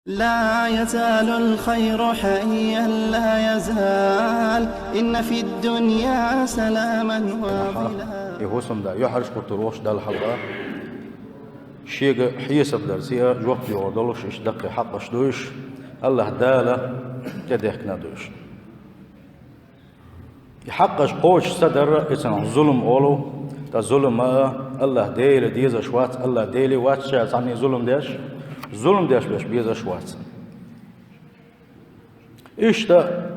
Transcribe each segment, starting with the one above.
لا يزال الخير حيا لا يزال إن في الدنيا سلاما وظلا. يهوسم دا يحرش قطروش دا الحلقة شيء حيسب درسيها جوقت يوردلوش إش دقي حقش دوش الله دالة كدهكنا دوش يحقش قوش صدر إسان ظلم أولو تا ظلم الله ديل ديزا شوات الله ديلي وات شاعت عني ظلم داش باش بيزا شوات إشتا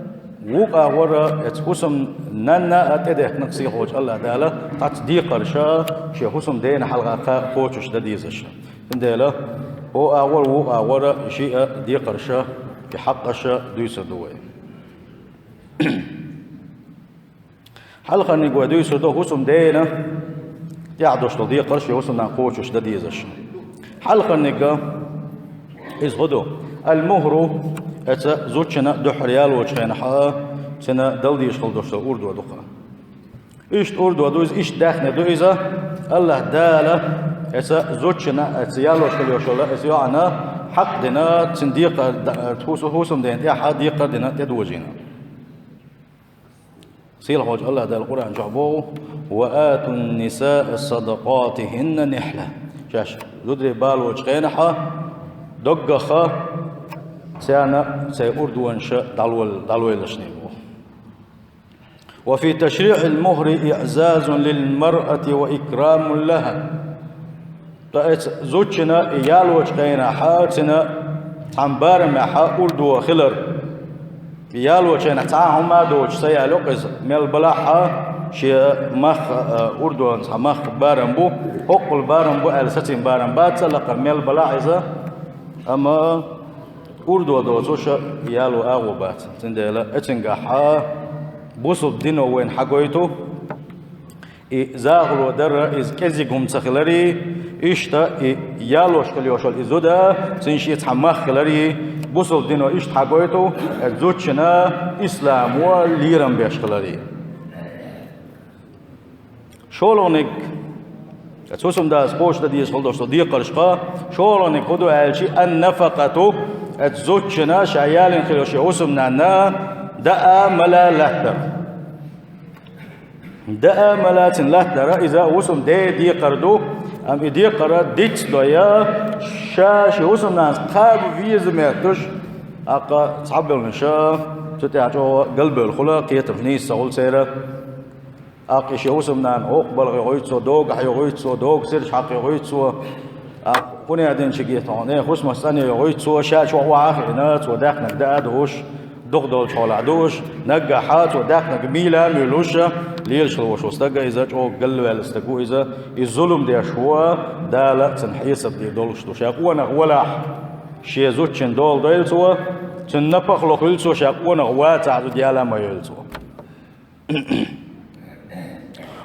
وقع ورا اتحسم نانا اتدهك نقصي خوش الله دالا قط دي قرشا شي حسم دين حلقة خوشش دا ديزش اندالا هو أول وقع ورا شيء دي قرشا في حقش دويس دوي حلقة نقوى دويس دو حسم دينا يعدوش دي قرش حسم نان خوشش دا ديزش حلقة نقوى إذ غدو المهرو أتا زوجنا دحريال وجهنا حا سنا دلدي يشغل دوشة أردو دقة إيش أردو دوز إيش داخنا دوزة الله دالة أتا زوجنا أتيال وشغل يشغل أتيانا حق دنا تنديق تحوسم دين يا حديق دنا تدوجنا سيل حوج الله دال القرآن جعبوه وآتوا النساء صدقاتهن نحلة شاش زودري بال وجهنا حا دقخة سيانا سيأردو أنشاء دالويل لشنيبو وفي تشريع المهر إعزاز للمرأة وإكرام لها زوجنا إيالوش قينا حاتنا تنبار محا أردو خلر إيالوش قينا تعاهما دوش سيالوكز ميل بلاحا شي مخ أردو مخ بارنبو حق البارنبو ألستين بارنبات لقى ميل بلاحزة أما أردو دوزوشا يالو أغوبات تندلا اتنقحا بوصل دينو وين حقويتو زاغل ودر إز كزيقهم تخلري إشتا يالوش كليوشل إزودا سنشي تحمخ خلري بوصل دينو إشت حقويتو زوجنا إسلام وليرم بيش خلري شولونك تسوسم داس قوش دا ديش خلدوش دي قرشقا شولونك خدو ألشي النفقة اتزوجنا شعيال خلوشي وسمنا نا دأ ملا لهتر دأ ملات لهتر إذا وسم دي قردو أم دي قرد ديت دويا شاشي وسمنا قاب فيز ميتوش أقا تصعبل نشا تتعجو قلب الخلق يتفنيس سغول سيرة أقا شي وسمنا أقبل غيغيتسو دوغ حيغيتسو دوغ سيرش حق يغيتسو كوني عدين شقيتون خوش مستني يغيت سو شاش وواخ نات وداخنا دادوش دغدل شولعدوش نجحات وداخنا جميله ميلوشا ليش لوش واستجا اذا جو قلوا الاستجو اذا الظلم دي شوا دالا تنحيسب دي دولش تو شاقونا ولا شي زوتشن دول ديلسو تنفخ لوكلسو شاقونا واتا ديالا ما يلسو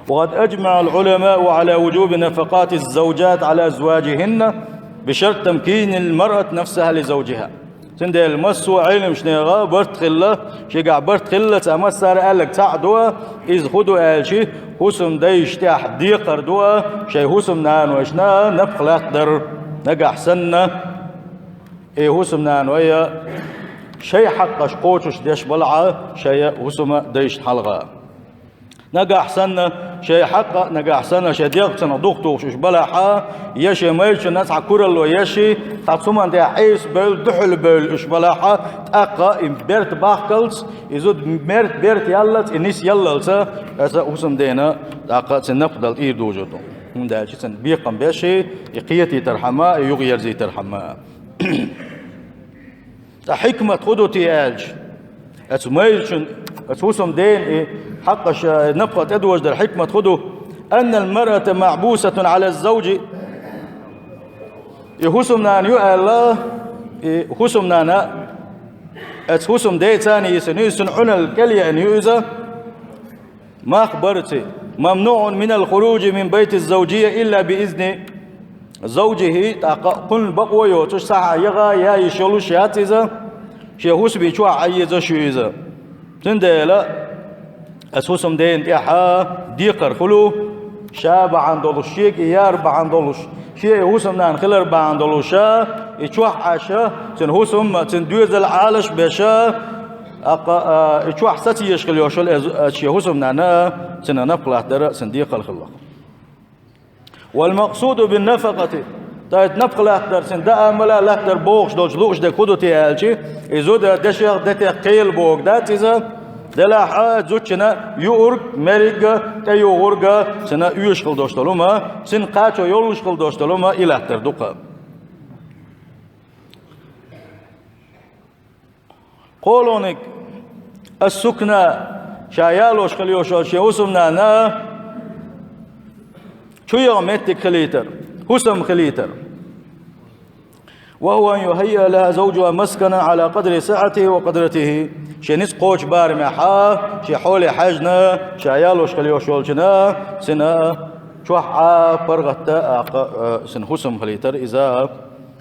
وقد أجمع العلماء على وجوب نفقات الزوجات على أزواجهن بشرط تمكين المرأة نفسها لزوجها. تندي المسو علم شنيغا برت خلة شيقع برت خلة أمسار قالك تعدوا إذ خدوا قال شي حسم ديش تاح ديقر دوا شي حسم نان وشنا نفق لاقدر نقع سنة إيه حسم نان ويا شي حقش قوتش ديش بلعة شي حسم ديش حلغة نجا أحسن شيء حقا نجا أحسن شيء ديقتنا دكتور شو بلحا يشي ميلش الناس عكورل ويشي تعصم عند عيس بيل دحل بيل إيش بلحا تأقى إن بيرت باكلز يزود بيرت يالت إنيس ياللسا هذا وسم دينا تأقى سنفضل إيدو جدو من ده شيء سن بيقم بيشي يقيتي ترحمة يغير زي ترحمة حكمة خدو تيالج أتميلش أتوسم دين حق نفقة أدوج در حكمة خدو أن المرأة معبوسة على الزوج يحسمنا أن يؤل الله يحسمنا أن أتحسم دي تاني يسنيسن عنا الكلية أن يؤذى ما أخبرت ممنوع من الخروج من بيت الزوجية إلا بإذن زوجه قل بقوة يوتش ساعة يغا يا يشلوش ياتيزا شيخوس بيشوع عيزا شويزا تنديلا أسوسم دين تيحا ديقر خلو شاب عن دولش شيك يارب عن دولش شيء هوسم نان خلر باندلوشا يشوح عشا سن هوسم سن دوز العالش بشا يشوح ستي يشغل يوشل شيء هوسم نانا سن نقلة در سنديق الخلق والمقصود بالنفقة تايت نفقلة در سن دا ملا لحتر بوغش دوش لوش دا كودو تيالشي يزود دشيغ دا قيل بوغ دا تيزا دلاحا زوجنا يورغ مريغ تيورغ سنا يشغل دوشتلوما سن قاچو يولشغل دوشتلوما إلهتر دوقا قولونك السكنة شايالوش خليوشو شيوسمنا نا شو يغمتك خليتر هسم خليتر وهو أن يهيئ لها زوجها مسكنا على قدر سعته وقدرته شنس قوش بار محا شي حولي حجنا شايالوش خليوشولشنا سنا شوحا برغتا سن هسم خليتر إذا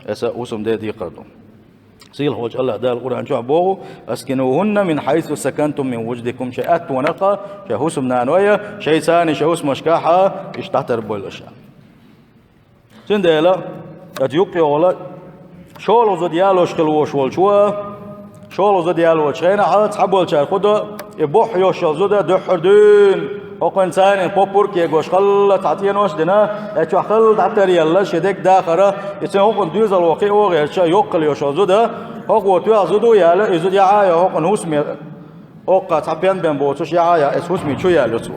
هسم دي قردو سيل هوج الله دال القرآن شو عبوه أسكنوهن من حيث سكنتم من وجدكم شيئات ونقى شهوس من عنوية شيء ثاني شهوس مشكاحة اشتحتر بالأشياء سندلا أتيوقي ولا شولو زديالوش خلوش والشوا شولو زديالوش خينا حالت حبول شار خدا يبوح يوشل زدا دحردين وقن ثاني بوبور كي يقوش خلت عطيان واش دنا اتشو خلت عطر يلا شدك داخرة يسن هوقن دوز الوقي وغير شا يوقل يوشل زدا هوقو تو زدو يالا يزد يعايا هوقن هوسمي هوقا تعبيان بين بوتوش يعايا اس هوسمي شو يالو سو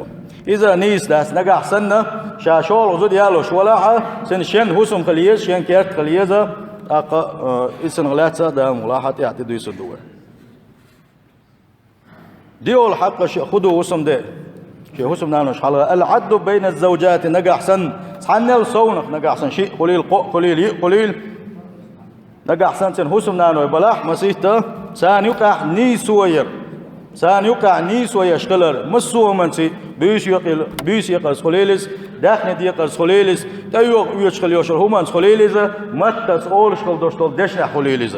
إذا نيس داس نجا حسنا شا شول زد يالوش ولاحة سن شن هوسم خليز شن كيرت خليزة اسن غلاتة دا ملاحظة يعطي دويس الدول ديو الحق خدوا وسم ده شيء هو سمنانوش حلقة العد بين الزوجات نجا أحسن حنل صونق نجا أحسن شيء قليل نجا أحسن سن هو سمنانو بلاح مسيحته سان يقع نيسوير سان يقع نيسوير شغلر مسوه منسي بيش يقل خليلس داخل دي يقل خليلس تيوق يشغل يوشل همان خليلس متى أول شغل دوشتول دشنا خليلس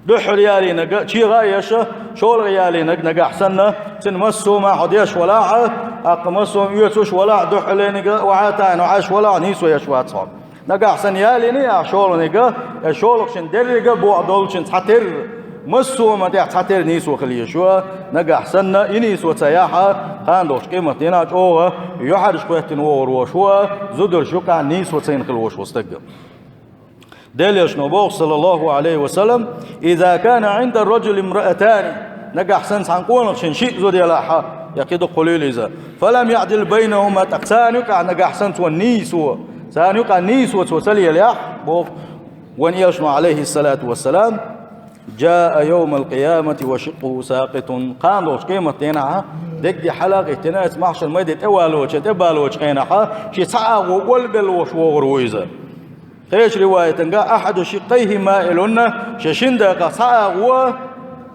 دح ريالي نجا شيء غايشة شول ريالي نجا أحسننا سن مسو ما حديش ولاعة أقمسهم يوتوش ولاع دح لي نجا وعاتان وعاش ولاع نيسو يشوات صار نجا أحسن يالي نيا شول نجا شولك شن درجة بوعدول شن تحتر مسو ما تحتر نيسو خليه شو نجا أحسننا ينيسو سياحة قاندوش قيمة تناج أوه يحرش قوتين وشوا زدر شوكا نيسو تين خلوش وستجم دليش نبوغ صلى الله عليه وسلم إذا كان عند الرجل امرأتان نجا أحسن سانقون شن شيء زودي لاحا يكيد قليل إذا فلم يعدل بينهما تقسانك نجا أحسن والنيسو سانيك النيسو وسلي الياح بوغ وان يشمع عليه الصلاة والسلام جاء يوم القيامة وشقه ساقط قاندوش قيمة تينها دك دي حلقة تناس محشر ميدة اوالوش تبالوش قينها شي ساق وقلبلوش وغرويزة خيش رواية تنقى أحد شقيه مائلون ششندق ساق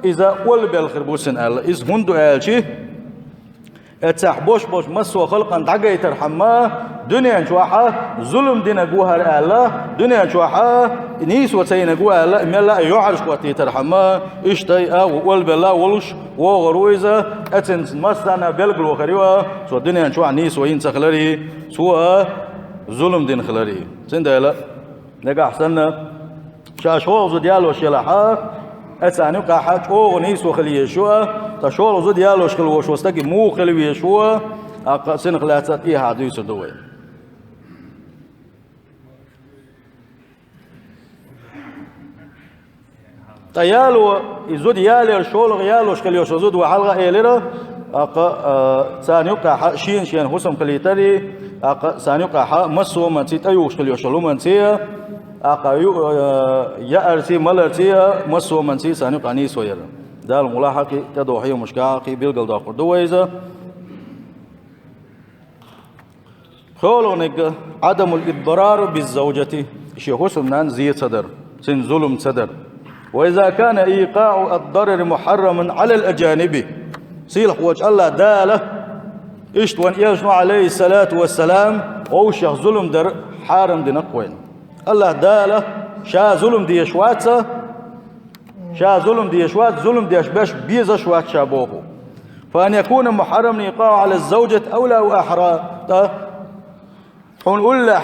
إذا قلبل خربوسن الله إذ هندو آلشي اتساح بوش مسوا خلقا دعقا يترحمه دنيا شوحة ظلم دينا قوها الله دنيا شوحة نيس وتسين قوها الله إما لا يعرش قوات يترحمه اشتاي وقلب الله ولش وغرويزة اتن مستانا بلقل وخريوه سوى دنيا شوحة نيس وينسا خلاري سوى ظلم دين خلاري سنده لا نقا حسنا شاشوغ ديالو شلاحة اتسانيو قاحاج اوغ نيس وخليه شوى تشور زود يالوش خلوش وستقي مو خلوي شو سن خلاتات إيه هادو يسدوي تيالو يزود يالي شول يالوش خليوش زود وحلقة إيلرا سانيوكا شين حسم خليتري سانيوكا مسو منسي تيوش خليوش لو منسي يأرسي ملرسي مسو منسي سانيوكا نيسو يلا دال ملاحقي تدوحي مشكاقي بيلقل داخل دويزة خولونك عدم الإضرار بالزوجة شيء حسنان زي صدر سن ظلم صدر وإذا كان إيقاع الضرر محرما على الأجانب سيلح وجه الله داله اشتوان يشنو عليه الصلاة والسلام أوشخ ظلم در حارم دي نقوين الله داله شا ظلم دي شواتسه شا ظلم دي شوات ظلم دي باش بيزا شوات شابوه فأن يكون محرم إيقاع على الزوجة أولى وأحرى ونقول له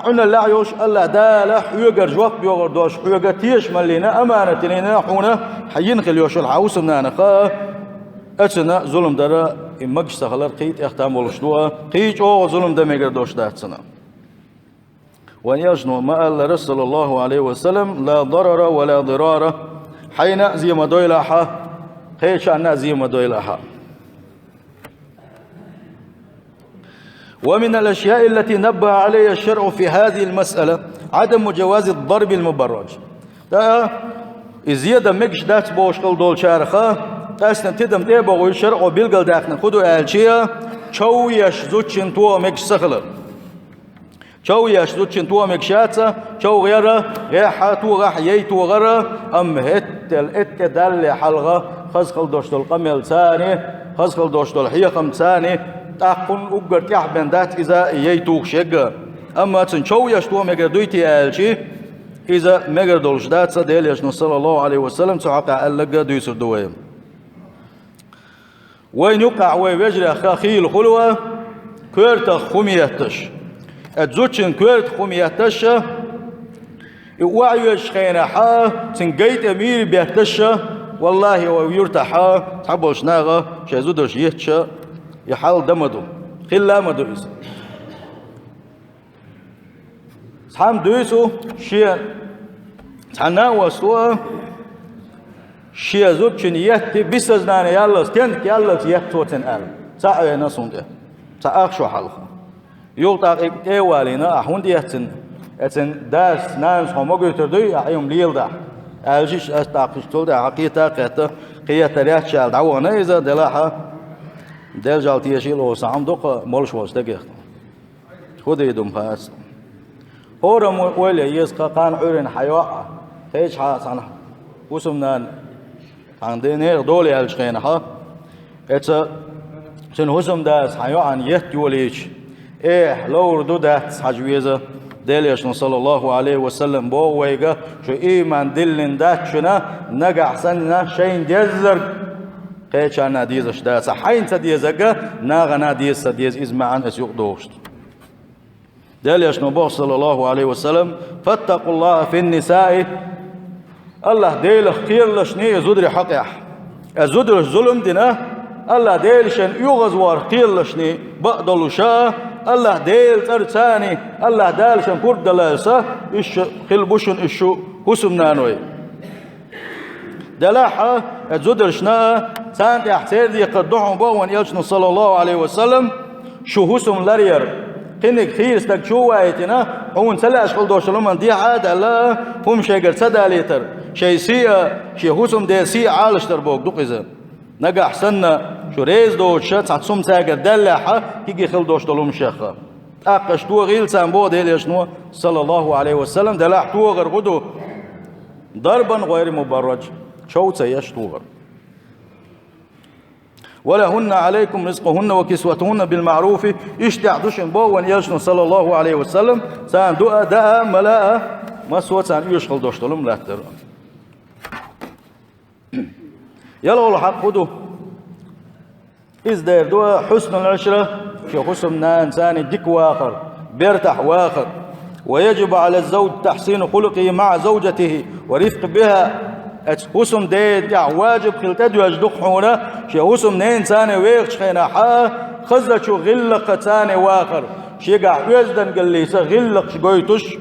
حنا لا يوش الله داله حيجر جواب بيغر دوش حيجر تيش ملينا أمانة لنا حنا حين خل يوش الحوس مننا خا أتسنا ظلم درا إمج سخلر قيت اختام ولشدوا قيت أو ظلم ده ميجر دوش داتسنا ونيجنو ما قال رسول الله عليه وسلم لا ضرر ولا ضرار حين زي ما دويلها قيش أنا زي ما دويلها. ومن الأشياء التي نبه عليها الشرع في هذه المسألة عدم جواز الضرب المبرج. تا زيادة مكش دات بوش قل دول شارخة تاسنا تدم تيبغو الشرع وبيلقل داخنا خدو آلشيا شو يشزوتشن تو مكش سخلر شو يشزوتشن تو مكشاتة شو غيره غيحة تو غح ييتو غره أم هت دل حلغة خزخل دوش دول قميل ثاني خزخل دوش دول حيقم ثاني تأكل أجر تحبن ذات إذا ييتوق شجع أما تنشوا يشتوا مجر دويتي ألشي إذا مجر دولش ذات صديل يشنو صلى الله عليه وسلم تعقع ألقى دويسر دوام وين يقع ويجري خاخيل خلوة كرت خميتش أتزوجن كرت خميتش وعيش خينها تنجيت أمير بيتش والله ويرتاح تحبوش ناغة شازودش يهتش يحال دمدو خلا مدو إذا سحام دويسو شيء سحنا وسوا شيء زوجين يهتي بيسزنان يالله تنك يالله يهتوتن أل ساعة ناسون ده ساعة شو حالها يلتقي كوالينا أحوندي يهتن داس ناس هم قلتردوي أحيهم ليل ده ألجيش أستعقش تول ده حقيقة قية رياض شال دعوانا إذا دلاها دل جالتي يشيل وسام دوق مولش وستجح خود يدوم خاص هورم ولا يسقى كان عرن حياة هيش حاسنا وسمنا عندنا دولة الشينها إذا شن هسم داس حياة عن يهتوليش لو ردودات حجويزة دليش صلى الله عليه وسلم بو ويجا شو إيمان دلن دات شنا نجح سنة شين جزر قيش أنا ديز أشتاس حين تديزك ناغنا ديز تديز إزمعان أسيق دوشت دليش نبوه صلى الله عليه وسلم فاتقوا الله في النساء الله ديل خير لشني زدري حقيح الزدر الظلم دينا الله ديل شن يغزوار خير لشني بقدلو شاء الله ديل ترتاني الله دال شن كورد دلالسة إش خلبوشن إشو هسم نانوي دلاحة الزدر شنا سانت احتير دي قدوحهم بوان يلشن صلى الله عليه وسلم شو هسم لرير قنك خير استك شو وايتنا هون سلا اشغل دوشلومن دي عاد لا هم شيغر سدا ليتر شي سي شي هسم دي سي عالشتر بوك دوق اذا نجا احسن شو ريز دوش تصوم ساجر دلاحة كيجي خل دوشلوم شيخه اقش تو غيل سامبو ديل شنو صلى الله عليه وسلم دلاح تو غر غدو ضربا غير مبرج شو سيشتوغر ولهن عليكم رزقهن وكسوتهن بالمعروف اشتعدوشن بوان يشنو صلى الله عليه وسلم سان دعاء ملاء مسوى سان يشغل دوشتلم لا تر يلا الحق خدو إزدار دعاء حسن العشرة في حسن إنسان ديك واخر بيرتاح واخر ويجب على الزوج تحسين خلقه مع زوجته ورفق بها هسم ديد يع واجب خلتد يجدق حونا شي هسم نين ثاني ويخش خينا حا خزة شو غلق ثاني واخر شي قاع يزدن قال لي غلق شقويتش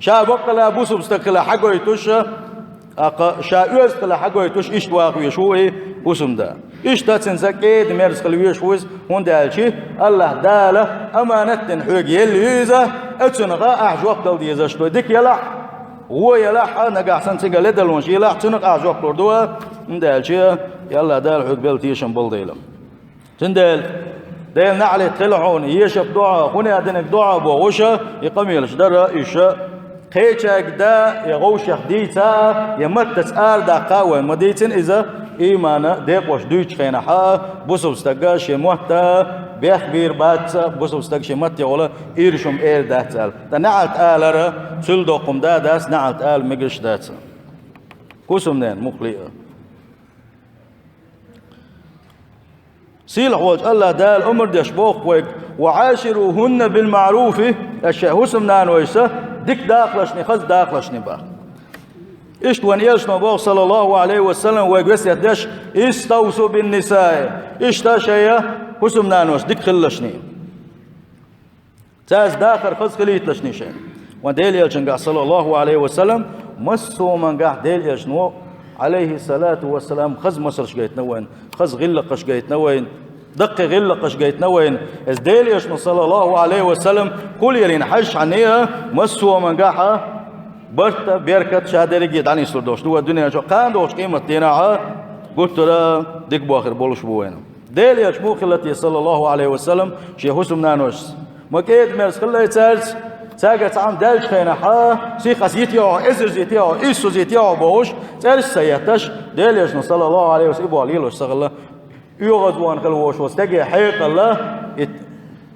شا بقلا بوسو بستقلا حقويتش شا يزقلا حقويتش ايش واقوي شو ايه هسم دا ايش تاتسنسكيد ميرس خلويش ويز هون دالشي الله داله امانة حوق يلي يزا اتسنغا احجوق دل ديزاشتو ديك يلا هو يلاح نجح سنتيجا لدلون شيء لا تنق أعجب كردوا ندال شيء يلا دال حد بلتيشن بلديلم تندل دال نعلي طلعون يشب دعاء هنا أدنك دعاء بوشة يقميلش درا إيشة خيشك دا يغوش يخديتا يمتس دا قاوين مديتن إذا إيمانا ديق وش دويش خينحا بوسو استقاش يموتا بيخبير بات بوسو استقاش يمتي ولا إيرشم إير داتال تنعت آلرا سلدو قم داداس نعت آل مقرش داتال كوسو منين مقلئة سيل حواج الله دال أمر ديش بوخ ويك وعاشروهن بالمعروف أشياء حسم نانويسة ديك داخلشني خز داخلشني با إشت وان يلشنا بوغ صلى الله عليه وسلم ويقوس يدش استوصوا بالنساء إشتا شيء حسم نانوش ديك خلشني تاز داخل خز خليت لشني شيء وديل يلشن صلى الله عليه وسلم مسو من قاع ديل يلشنو عليه الصلاة والسلام خز مصر شقيتنا وين خز غلق شقيتنا وين دق غلق شقيتنا وين از ديل يلشنو صلى الله عليه وسلم كل يلين حش عنيها مسو من قاعها برتا بيركت شادري جيت عني سردوش دو الدنيا شو قام دوش قيمة تيناها قلت له ديك باخر بولش بوينه ديل يشمو خلتي صلى الله عليه وسلم شي حسم نانوش ما كيد مرس خلي تسالس ساقت عم دالش خينا حا سيخ زيتيو ازر زيتيو ايسو زيتيو بوش تسالس سياتش ديل يشنو صلى الله عليه وسلم ابو علي صغلا يغزوان خلوش واستجي حيق الله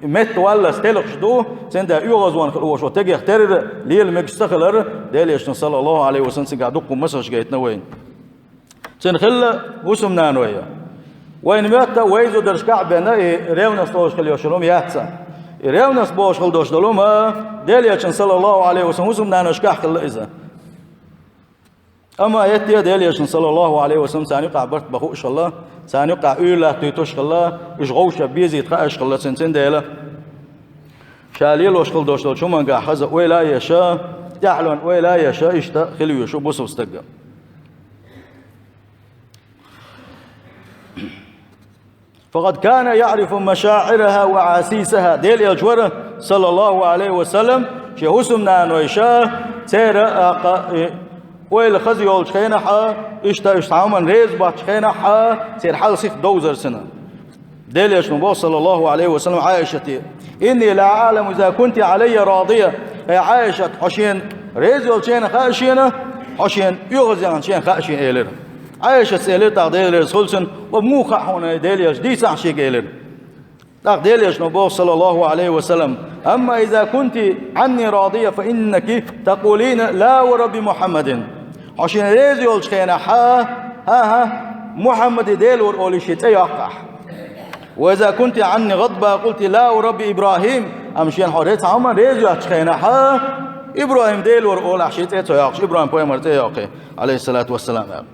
مت ولا استلقش دو سندا يغزوان خلوش وتجي اختار ليل مجستخلر ديل يشنو صلى الله عليه وسلم سقعدكم مسج جيتنا وين سنخل وسم نانويا وين مات ويزو درش كعبنا ريونس توش خلي يشلوم ياتسا ريونس بوش خل دوش دلوم ديل يشن صلى الله عليه وسلم وسم نانوش كحل إذا أما يتي ديل يشن صلى الله عليه وسلم سانيقع برت بخو إن شاء الله سانيقع أولا تيتوش خلا إشغوش بيزي تقاش خلا سنتين ديلا شاليلوش خل دوش دلوم شو من قاع خز ولا يشا يعلن ولا يشا إشتا خليه شو بوسو استقى فقد كان يعرف مشاعرها وعاسيسها ديل يجوره صلى الله عليه وسلم شي حسمنا نويشا تيرا ويل خزي يول شخينحا اشتعومن ريز بات شخينحا سير حال سيخ دوزر سنة ديل يجنبه صلى الله عليه وسلم عائشة إني لا أعلم إذا كنت علي راضية يا عائشة حشين ريز يول شين خاشينة حشين يغزي عن شين خاشين إيلر عائشة سألت تقدير رسولسن وموخا هنا ديليش دي سعشي قيلر تقديرش نبوه صلى الله عليه وسلم أما إذا كنت عني راضية فإنك تقولين لا ورب محمد عشان ريز يولش خينا ها محمد ديل ورقولي شيء يقع وإذا كنت عني غضبة قلت لا ورب إبراهيم أمشين حريت عمر ريز يولش خينا إبراهيم ديل ورقولي شيء يقع إبراهيم بويمر يقع عليه الصلاة والسلام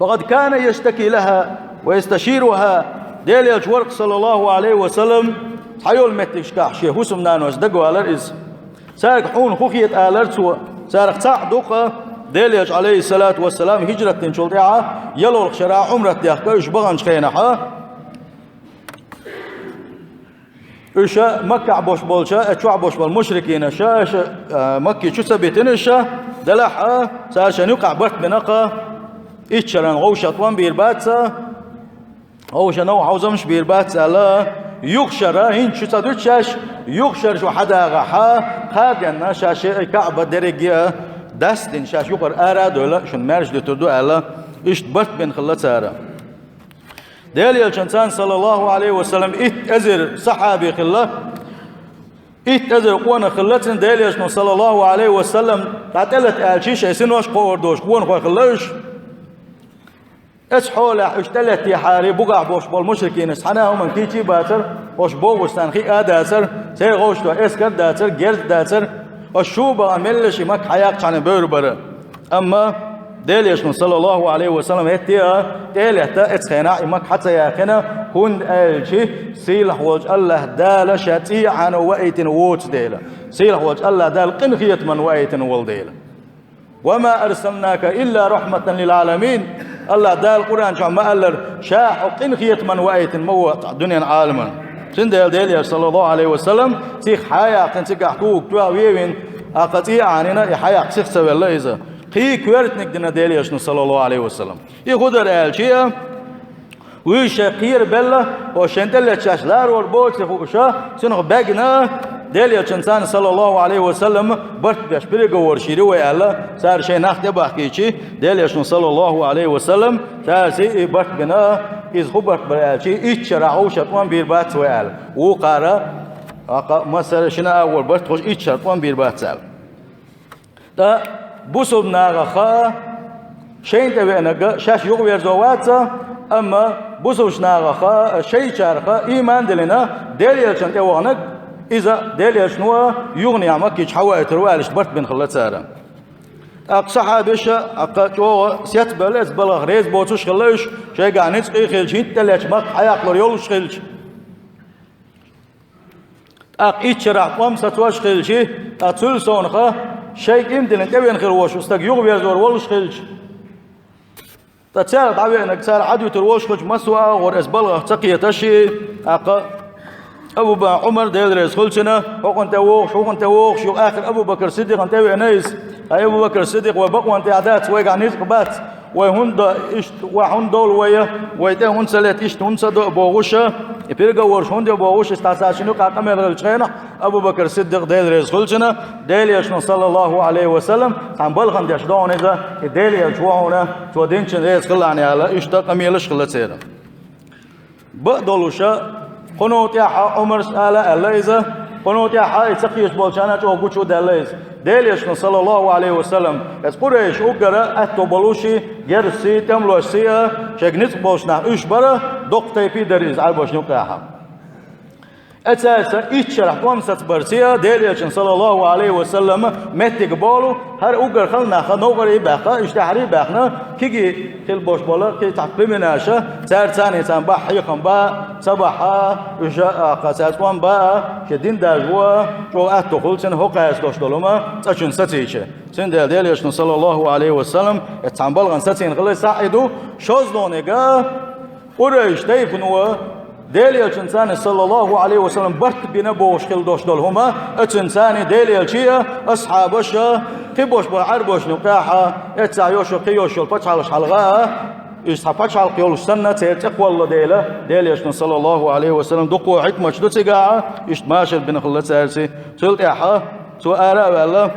فقد كان يشتكي لها ويستشيرها ديل يجورك صلى الله عليه وسلم حيول متشكاح شيء حسم نانوس دقوا على الإز سارك حون خوخيت آلرتسو سارك تاع دوقة ديل يج عليه الصلاة والسلام هجرة تنشلطيعة يلو الخشراء عمرة يخكوش بغنش خينحا إشا مكة بوش بولشا اتشوع بوش بالمشركين إشا مكة شو سبيتين إشا دلحا سارشا نقع برت بنقا إتشران غوشة طوان بيرباتسا غوشة نوع عوزمش بيرباتسا لا يخشر هين شو تدوتشاش يخشر شو حدا غحا خاد ينا شاش كعبة درجة دستن شاش يقر أراد ولا شن مارش دتردو على إيش برت بين خلت سارة ديال الشنسان صلى الله عليه وسلم إت أزر صحابي خلا إت أزر قوانا خلتن ديال صلى الله عليه وسلم تعتلت ألشيش يسنوش قوردوش قوان خوا خلاش اسحولة اشتلت يحاري بقع بوش بالمشركين اسحناهم من كيتي باتر وش بوغ استنخي داتر سي غوشتو اسكر داتر جرد داتر وشوبة عملش مك حياق عن بيربر أما ديليش صلى الله عليه وسلم هتيا ديليتا اتخناع مك حتى ياخنا هن الشي سيلح وج الله دال شتي عن وقت ووت ديلا سيلح وج الله دال قنخية من وقت والديلا وما أرسلناك إلا رحمة للعالمين الله دال القرآن شو ما قال شاح قنخية من وقت موت دنيا عالما سندل ديليش صلى الله عليه وسلم سيخ حياة تنسيق حقوق تواويين أقطيع عننا حياة سيخ سوى الله إذا قي كورت نقدنا ديليش صلى الله عليه وسلم يقدر الشيء ويش قير بلا وشنتل تشاشلار والبوت فوشا سنغ باجنا ديليش إنسان صلى الله عليه وسلم برت بيشبرق ورشيري ويالا صار شيء ناخد بحكيشي ديليش صلى الله عليه وسلم صار سي برت بنا إذ خبرت بالشيء إتشرعوا شطوان بيربات ويالا وقارا مثلا شنا أول برت خوش إتشرعوا بيربات سال تا بوسب ناغا خا شين تبعنا شاش يغوير زواتها أما بوسوش ناغا شيء شارخا إيمان دلنا دليل شنت وانك إذا دليل شنو يغني عمك يحوى تروالش برت بين خلت سارة أقصى بيش أقطع سيات بلز بلغ ريز بوتش خلش شيء قانيت خيل شيء تلاش ما حياة لوريولش خيلش إيش رعقم ستواش خيل شيء أتول صونخا شيء إمدن تبين خير وش استق يغبي زور ولش خيلش تتسال طبعا انك سال عدو تروش خج مسوا ور اسبلغ تقيه تشي ابو عمر ديدرس خلشنا وكنت ووخ شو اخر ابو بكر الصديق انت نايس ابو بكر الصديق وبقوا انت عادات ويقع نيس قبات وهند ايش وهندول ويته هون سلت ايش هون صد بوغوشه يبرغ ورش هند بوغوش استاساشنو قاقم الچينا ابو بكر الصديق ديدرس خلشنا ديليش صلى الله عليه وسلم عم بلغن داش دون اذا ديليش وهنا تو دينشن ريس خلاني على ايش تقميلش خلصير بدولوشه قنوت يا عمر سأل الليزة قنوت يا حا يتقيش بالشانة جو قوتشو دليز دليش صلى الله عليه وسلم اسقريش وقرا اتوبلوشي جرسي تملوشيا شغنت بوشنا ايش برا دقتي في دريز على بوشنو قاحه أساسا إيشرح قومسة برسيا دليش صلى الله عليه وسلم متى قبالو هر أوجر خلنا خنوغر يبقى إشتحري بقنا كيجي كل بوش بالا كي تعقيم ناشة سار ثاني سنبح يقم با صباحا إجا قاسات قام با كدين دجوا جو أتدخل سن هو قاس دوش دلما تشين ستيشة سن دليش صلى الله عليه وسلم اتعامل عن ستين غلي ساعدو شوز دونيجا قريش تيفنوا دليل إنسان صلى الله عليه وسلم برت بنا بوش خل دوش دول هما إنسان دليل شيء أصحابش كبوش بعربوش نقاحة إتسايوش قيوش الفتح حلقة إصحابش على قيول السنة تقوى الله دليل صلى الله عليه وسلم دقوا حكمة شدو تجاعة إشتماشل بنا خلت سارسي تلتحة سؤال والله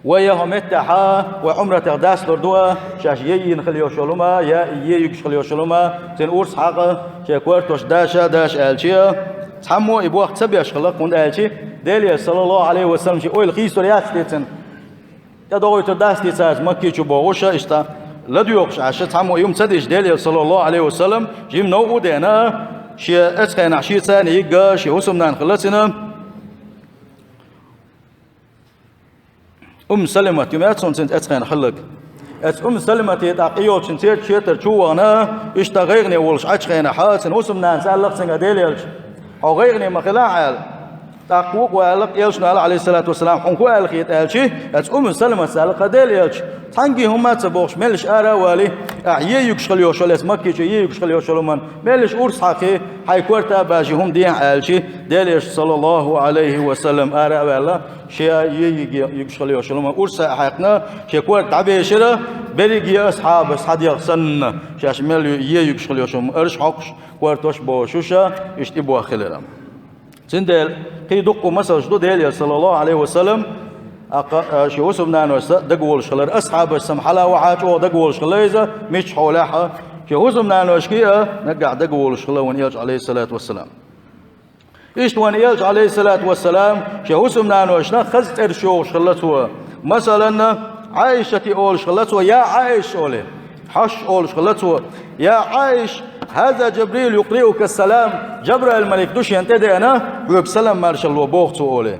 وياهم اتحا وعمرة تغداس لردوا شاش يين خليو شلوما يا ييش خليو شلوما تن أورس حقا شكورتوش داش آلشيا تحمو إبو وقت سبيش خلق كون آلشي دليل صلى الله عليه وسلم شي أويل خيسو رياس تيتن يدوي ترداس تيساز مكي شو بوغوشا إشتا لديوقش عشان تحمو يوم تدش دليل صلى الله عليه وسلم جيم نوغو دينا شي أتخين عشي ثاني يقا شي هسمنا خلصنا سلمة يوم سنت أتخين خلق سلمة يتعقيو سنتير شيتر شوانا اشتغيرني ولش عشخين حاسن وسمنا نسألق سنة ديليلش أو غيرني مخلاعل تقوق وعلق يلشنا عليه الصلاة والسلام حنكو ألخيت ألشي سلمة سألق ديليلش تانجي هما تبوش ملش آرا والي ييوكش خليو شلس مكيش ييوكش خليو شلومن ملش أورس حقي حيكورتا باجي هم دين ألشي ديليش صلى الله عليه وسلم آرا والله شيء ييوكش خليو شلومن أورس حقنا شيكور تعبيشرا بريجي أصحاب صديق سن شاش مل ييوكش خليو شلومن أرش حقش كورتوش بوشوشا يشتبوا خليرام سندل كي دقوا مثلا شدو ديليش صلى الله عليه وسلم شو سبنا نوسا دقول شلر أصحاب السمحلا وحاجو دقول شليزة مش حولها شو سبنا نوشكيا نقع دقول شلا ونياج عليه الصلاة والسلام إيش ونياج عليه الصلاة والسلام شو سبنا نوشنا خزت إرشو شلتوا مثلا عائشة أول شلتوا يا عائش أولي حش أول شلتوا يا عائش هذا جبريل يقرئك السلام جبريل الملك دوش ينتدي أنا وبسلام مارشال وبوختو أولي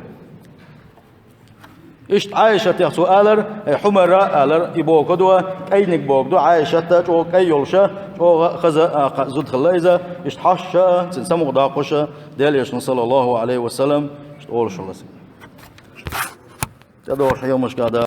إيش عائشة تحسو آلر حمراء آلر يبوك دوا أينك بوك دوا عائشة تجو كي يلشة جو خزا زود خلايزة إيش حشة تنسمو داقشة دياليش صلى الله عليه وسلم إيش تقول شو لسه تدور شيء مش قادر